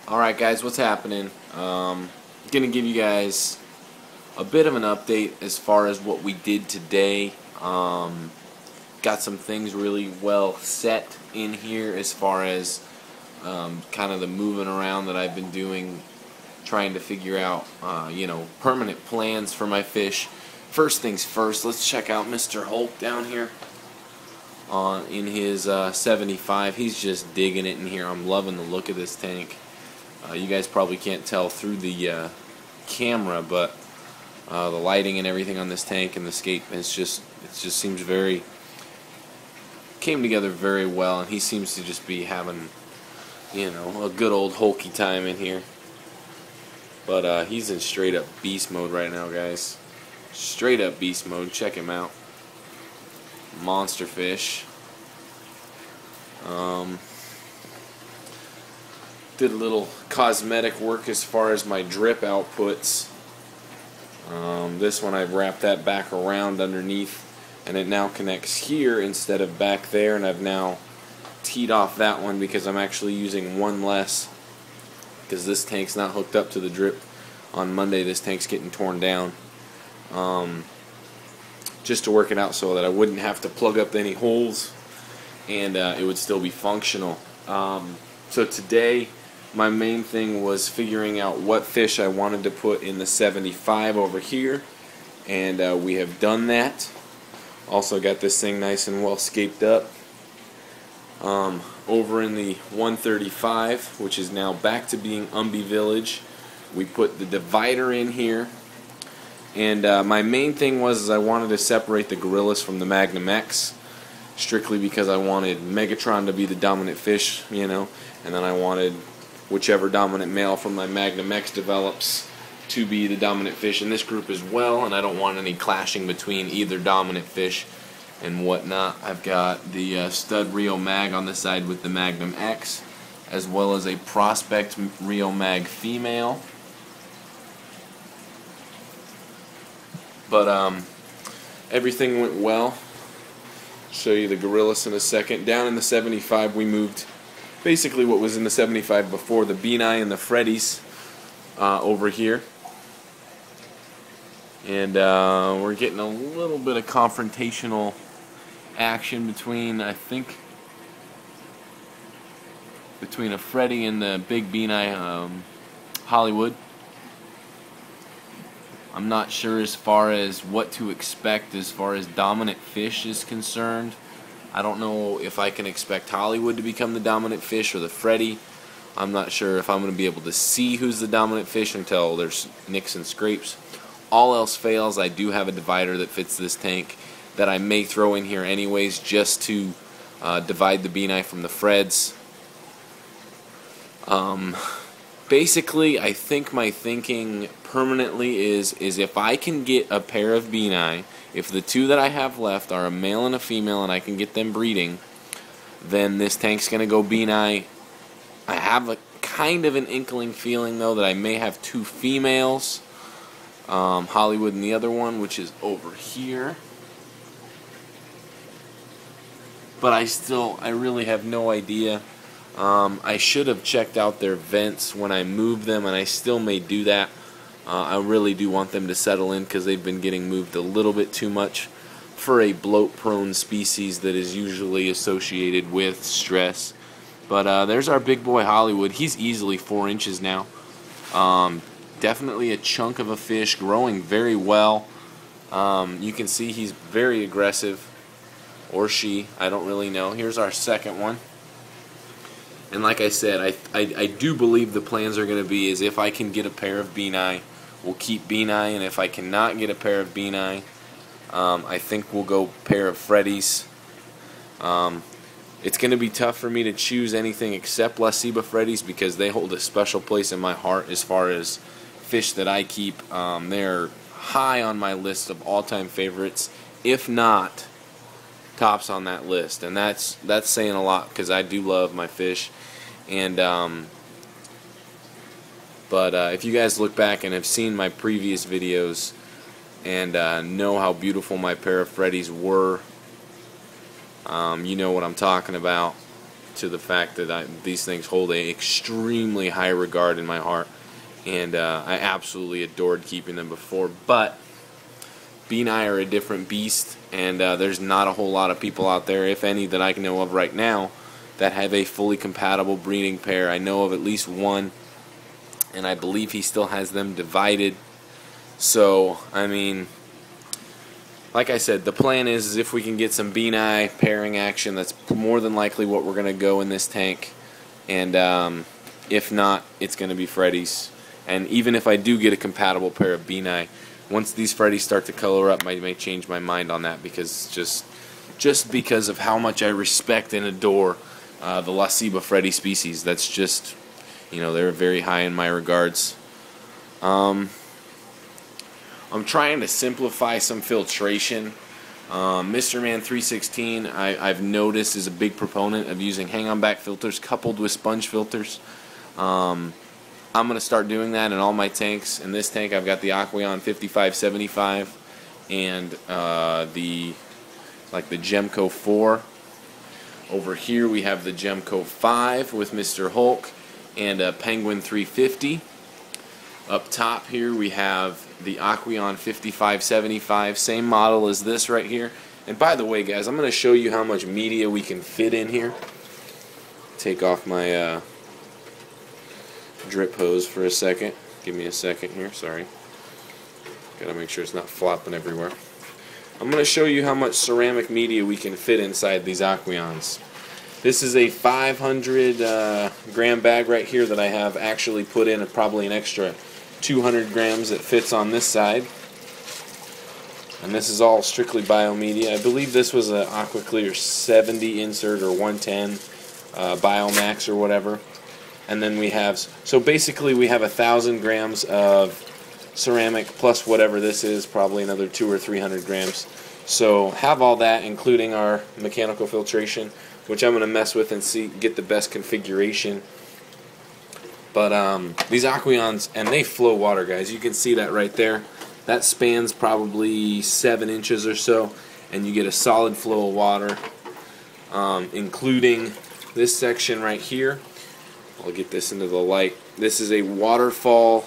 Alright guys, what's happening? Gonna give you guys a bit of an update as far as what we did today. Got some things really well set in here as far as kind of the moving around that I've been doing, trying to figure out permanent plans for my fish. First things first, let's check out Mr. Hulk down here in his 75. He's just digging it in here. I'm loving the look of this tank. You guys probably can't tell through the camera, but the lighting and everything on this tank and the skate, it just seems came together very well, and he seems to just be having a good old hulky time in here. But he's in straight up beast mode right now, guys. Straight up beast mode. Check him out. Monster fish. Did a little cosmetic work as far as my drip outputs. This one I've wrapped that back around underneath, and it now connects here instead of back there, and I've now teed off that one because I'm actually using one less, because this tank's not hooked up to the drip. On Monday this tank's getting torn down, just to work it out so that I wouldn't have to plug up any holes, and it would still be functional. So today my main thing was figuring out what fish I wanted to put in the 75 over here, and we have done that. Also got this thing nice and well scaped up. Over in the 135, which is now back to being Umby Village, we put the divider in here, and my main thing was I wanted to separate the gorillas from the Magnum X, strictly because I wanted Megatron to be the dominant fish, and then I wanted whichever dominant male from my Magnum X develops to be the dominant fish in this group as well, and I don't want any clashing between either dominant fish and whatnot. I've got the stud Rio Mag on the side with the Magnum X, as well as a Prospect Rio Mag female. But everything went well. Show you the gorillas in a second. Down in the 75 we moved basically what was in the 75 before, the Beanie and the Freddies over here. And we're getting a little bit of confrontational action between, I think, between a Freddy and the big Beanie Hollywood. I'm not sure as far as what to expect as far as dominant fish is concerned. I don't know if I can expect Hollywood to become the dominant fish or the Freddy. I'm not sure if I'm going to be able to see who's the dominant fish until there's nicks and scrapes. All else fails, I do have a divider that fits this tank that I may throw in here anyways, just to divide the Beanie from the Freds. Basically, I think my thinking permanently is if I can get a pair of Beanie, if the two that I have left are a male and a female and I can get them breeding, then this tank's going to go Beanie. I have a kind of an inkling feeling though that I may have two females, Hollywood and the other one, which is over here. But I really have no idea. I should have checked out their vents when I moved them, and I still may do that. I really do want them to settle in because they've been getting moved a little bit too much for a bloat-prone species that is usually associated with stress. But there's our big boy Hollywood. He's easily 4 inches now. Definitely a chunk of a fish, growing very well. You can see he's very aggressive, or she, I don't really know. Here's our second one. And like I said, I do believe the plans are going to be is if I can get a pair of Beanie, we'll keep Beanie, and if I cannot get a pair of Beanie, I think we'll go pair of Freddies. It's going to be tough for me to choose anything except La Ciba Freddies because they hold a special place in my heart as far as fish that I keep. They're high on my list of all-time favorites, if not tops on that list, and that's saying a lot because I do love my fish. And but if you guys look back and have seen my previous videos and know how beautiful my pair of Freddies were, you know what I'm talking about. to the fact that these things hold a extremely high regard in my heart, and I absolutely adored keeping them before. But Benai are a different beast, and there's not a whole lot of people out there, if any, that I can know of right now that have a fully compatible breeding pair. I know of at least one, and I believe he still has them divided. So, I mean, like I said, the plan is if we can get some Benai pairing action, that's more than likely what we're going to go in this tank. And if not, it's going to be Freddy's. And even if I do get a compatible pair of Benai, once these Freddies start to color up, I may change my mind on that, because just because of how much I respect and adore the La Ciba Freddy species. That's just, you know, they're very high in my regards. I'm trying to simplify some filtration. Mr. Man 316, I've noticed, is a big proponent of using hang-on back filters coupled with sponge filters. I'm going to start doing that in all my tanks. In this tank, I've got the Aqueon 5575 and the Gemco 4. Over here, we have the Gemco 5 with Mr. Hulk and a Penguin 350. Up top here, we have the Aqueon 5575, same model as this right here. And by the way, guys, I'm going to show you how much media we can fit in here. Take off my drip hose for a second. Give me a second here, sorry. Gotta make sure it's not flopping everywhere. I'm going to show you how much ceramic media we can fit inside these Aqueons. This is a 500 gram bag right here that I have actually put in probably an extra 200 grams that fits on this side. And this is all strictly biomedia. I believe this was an AquaClear 70 insert or 110 Biomax or whatever. And then we have, so basically we have 1,000 grams of ceramic plus whatever this is, probably another 200 or 300 grams. So have all that, including our mechanical filtration, which I'm going to mess with and get the best configuration. But these Aqueons, and they flow water, guys. You can see that right there. That spans probably 7 inches or so, and you get a solid flow of water, including this section right here. I'll get this into the light. This is a waterfall,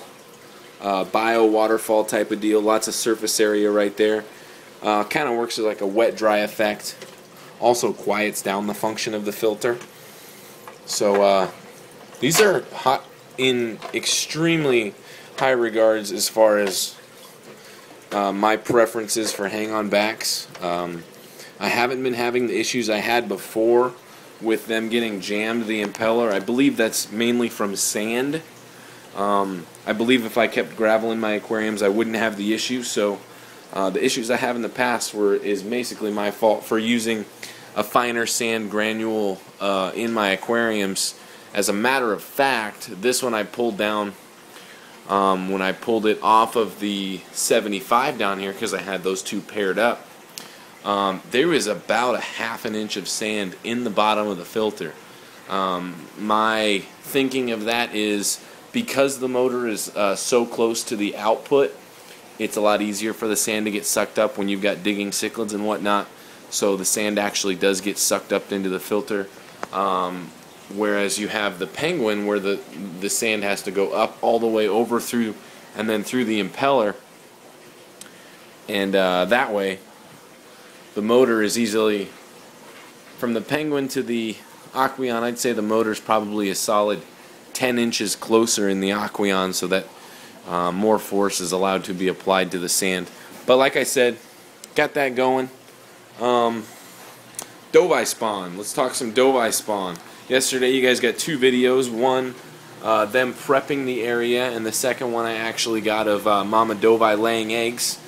bio waterfall type of deal. Lots of surface area right there. Kind of works as like a wet-dry effect. Also quiets down the function of the filter. So these are hot in extremely high regards as far as my preferences for hang-on backs. I haven't been having the issues I had before with them getting jammed, the impeller. I believe that's mainly from sand. I believe if I kept gravel in my aquariums, I wouldn't have the issue. So the issues I have in the past is basically my fault for using a finer sand granule in my aquariums. As a matter of fact, this one I pulled down when I pulled it off of the 75 down here, because I had those two paired up. There was about a ½ an inch of sand in the bottom of the filter. My thinking of that is because the motor is so close to the output, it's a lot easier for the sand to get sucked up when you've got digging cichlids and whatnot. So the sand actually does get sucked up into the filter. Whereas you have the Penguin where the sand has to go up all the way over through and then through the impeller. And that way the motor is easily, from the Penguin to the Aqueon, I'd say the motor is probably a solid 10 inches closer in the Aqueon, so that more force is allowed to be applied to the sand. But like I said, got that going. DOVII spawn. Let's talk some DOVII spawn. Yesterday you guys got 2 videos. One, them prepping the area, and the second one I actually got of Mama DOVII laying eggs.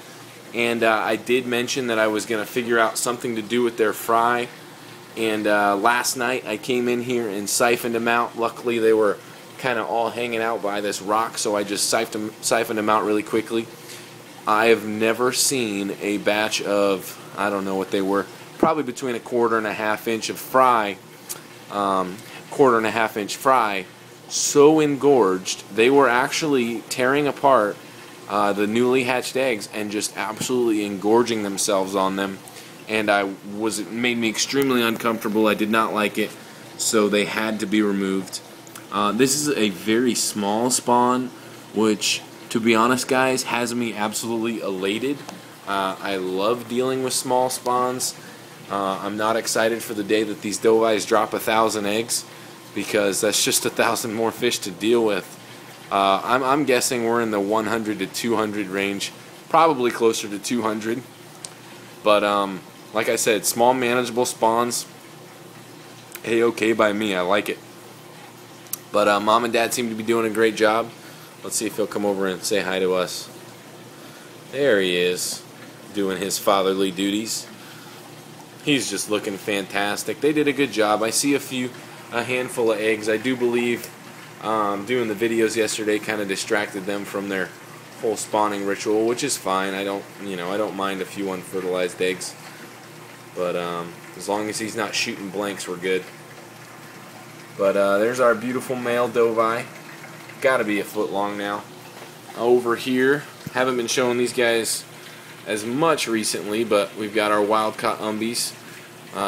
And I did mention that I was going to figure out something to do with their fry. And last night I came in here and siphoned them out. Luckily they were kind of all hanging out by this rock, so I just siphoned them out really quickly. I have never seen a batch of, I don't know what they were, probably between a 1/4 and a ½ inch of fry, 1/4 and a ½ inch fry, so engorged they were actually tearing apart the newly hatched eggs and just absolutely engorging themselves on them. And it made me extremely uncomfortable. I did not like it. so they had to be removed. This is a very small spawn, which, to be honest, guys, has me absolutely elated. I love dealing with small spawns. I'm not excited for the day that these DOVIIs drop 1,000 eggs, because that's just 1,000 more fish to deal with. I'm guessing we're in the 100 to 200 range, probably closer to 200. But like I said, small manageable spawns, A-okay by me. I like it. But Mom and Dad seem to be doing a great job. Let's see if he'll come over and say hi to us. There he is, doing his fatherly duties. He's just looking fantastic. They did a good job. I see a handful of eggs. I do believe doing the videos yesterday kind of distracted them from their whole spawning ritual, which is fine. I don't mind a few unfertilized eggs. But as long as he's not shooting blanks, we're good. But there's our beautiful male DOVII. Gotta be a foot long now. Over here, haven't been showing these guys as much recently, but we've got our wild-caught umbies.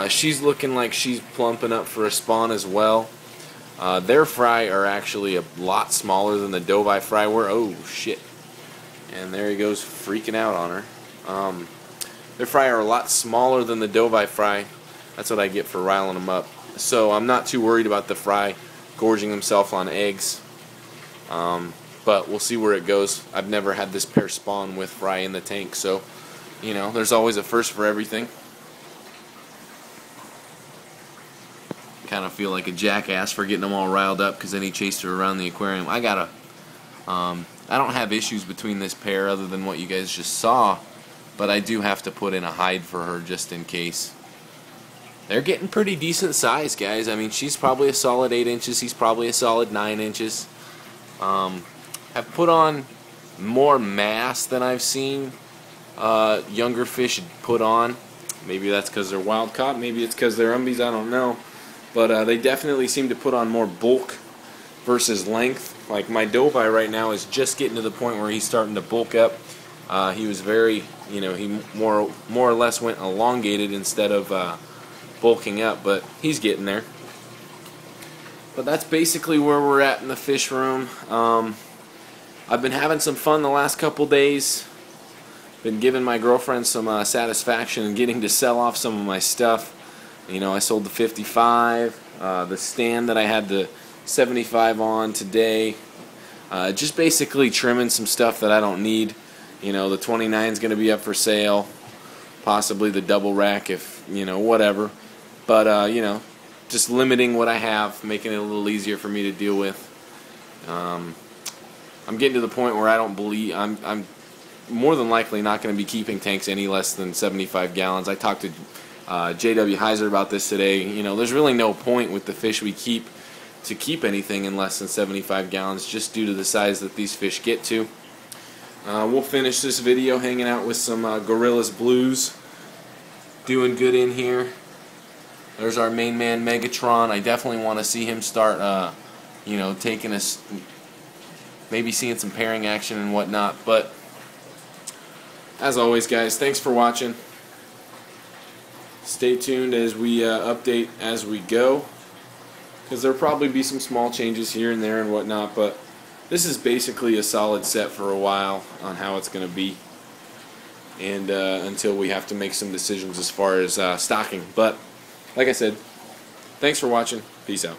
She's looking like she's plumping up for a spawn as well. Their fry are actually a lot smaller than the DOVII fry were. Oh, shit. And there he goes, freaking out on her. Their fry are a lot smaller than the DOVII fry. That's what I get for riling them up. So I'm not too worried about the fry gorging himself on eggs. But we'll see where it goes. I've never had this pair spawn with fry in the tank, so there's always a first for everything. Kind of feel like a jackass for getting them all riled up because then he chased her around the aquarium. I don't have issues between this pair other than what you guys just saw, but I do have to put in a hide for her just in case. They're getting pretty decent size, guys. I mean, she's probably a solid 8 inches. He's probably a solid 9 inches. Have put on more mass than I've seen younger fish put on. Maybe that's because they're wild caught. Maybe it's because they're umbies. I don't know. But they definitely seem to put on more bulk versus length. Like my DOVII right now is just getting to the point where he's starting to bulk up. He was very, he more or less went elongated instead of bulking up, but he's getting there. But that's basically where we're at in the fish room. I've been having some fun the last couple days. Been giving my girlfriend some satisfaction and getting to sell off some of my stuff. I sold the 55, the stand that I had the 75 on today. Just basically trimming some stuff that I don't need. The 29 is going to be up for sale. Possibly the double rack if, whatever. But, just limiting what I have, making it a little easier for me to deal with. I'm getting to the point where I don't believe I'm more than likely not going to be keeping tanks any less than 75 gallons. I talked to J.W. Heiser about this today. There's really no point with the fish we keep to keep anything in less than 75 gallons just due to the size that these fish get to. We'll finish this video hanging out with some Gorillas Blues. Doing good in here. There's our main man Megatron. I definitely want to see him start, taking us, maybe seeing some pairing action and whatnot. But as always, guys, thanks for watching. Stay tuned as we update as we go, because there'll probably be some small changes here and there and whatnot. But this is basically a solid set for a while on how it's going to be, and until we have to make some decisions as far as stocking. But like I said, thanks for watching. Peace out.